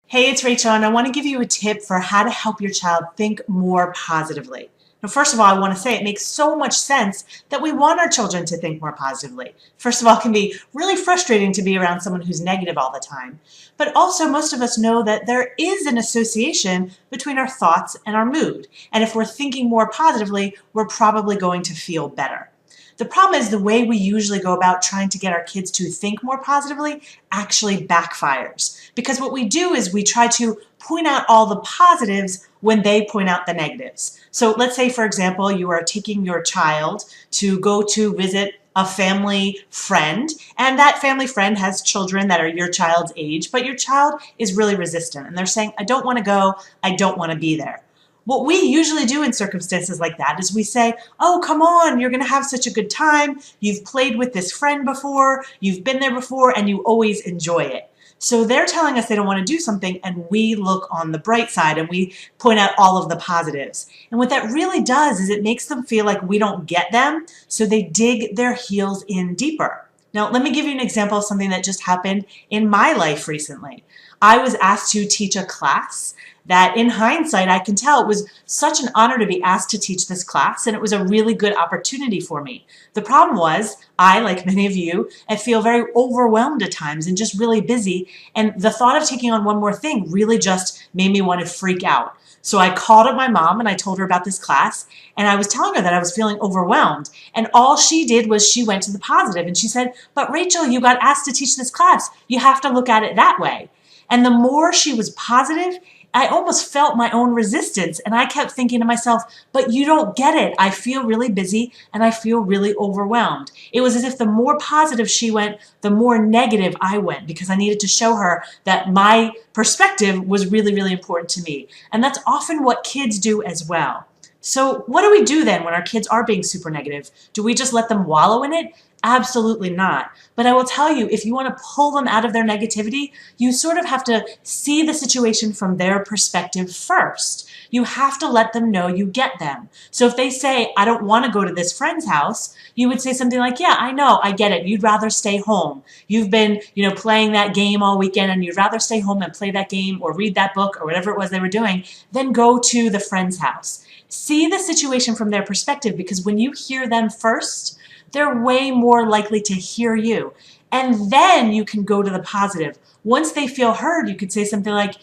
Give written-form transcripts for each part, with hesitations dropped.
Hey, it's Rachel, and I want to give you a tip for how to help your child think more positively. Now, first of all, I want to say it makes so much sense that we want our children to think more positively. First of all, it can be really frustrating to be around someone who's negative all the time. But also, most of us know that there is an association between our thoughts and our mood. And if we're thinking more positively, we're probably going to feel better. The problem is the way we usually go about trying to get our kids to think more positively actually backfires. Because what we do is we try to point out all the positives when they point out the negatives. So let's say, for example, you are taking your child to go to visit a family friend, and that family friend has children that are your child's age, but your child is really resistant, and they're saying, I don't want to go, I don't want to be there. What we usually do in circumstances like that is we say, oh, come on, you're going to have such a good time. You've played with this friend before, you've been there before, and you always enjoy it. So they're telling us they don't want to do something, and we look on the bright side and we point out all of the positives. And what that really does is it makes them feel like we don't get them, so they dig their heels in deeper. Now, let me give you an example of something that just happened in my life recently. I was asked to teach a class that in hindsight, I can tell it was such an honor to be asked to teach this class, and it was a really good opportunity for me. The problem was, I, like many of you, I feel very overwhelmed at times and just really busy, and the thought of taking on one more thing really just made me want to freak out. So I called up my mom and I told her about this class, and I was telling her that I was feeling overwhelmed, and all she did was she went to the positive and she said, but Rachel, you got asked to teach this class. You have to look at it that way. And the more she was positive, I almost felt my own resistance, and I kept thinking to myself, but you don't get it. I feel really busy and I feel really overwhelmed. It was as if the more positive she went, the more negative I went, because I needed to show her that my perspective was really, really important to me. And that's often what kids do as well. So what do we do then when our kids are being super negative? Do we just let them wallow in it? Absolutely not. But I will tell you, if you want to pull them out of their negativity, you sort of have to see the situation from their perspective first. You have to let them know you get them. So if they say, I don't want to go to this friend's house, you would say something like, yeah, I know, I get it. You'd rather stay home. You've been, playing that game all weekend, and you'd rather stay home and play that game or read that book or whatever it was they were doing than go to the friend's house. See the situation from their perspective, because when you hear them first, they're way more likely to hear you. And then you can go to the positive. Once they feel heard, you could say something like,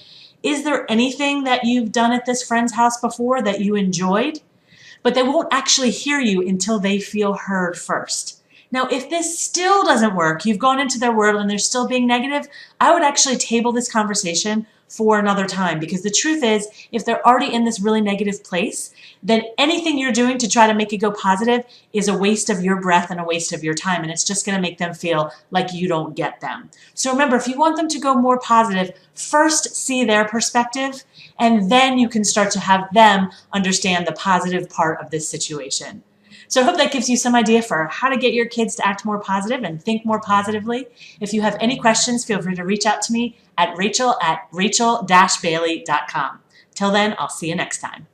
is there anything that you've done at this friend's house before that you enjoyed? But they won't actually hear you until they feel heard first. Now, if this still doesn't work, you've gone into their world and they're still being negative, I would actually table this conversation for another time, because the truth is, if they're already in this really negative place, then anything you're doing to try to make it go positive is a waste of your breath and a waste of your time, and it's just going to make them feel like you don't get them. So remember, if you want them to go more positive, first see their perspective, and then you can start to have them understand the positive part of this situation. So I hope that gives you some idea for how to get your kids to act more positive and think more positively. If you have any questions, feel free to reach out to me at rachel@rachel-bailey.com. Till then, I'll see you next time.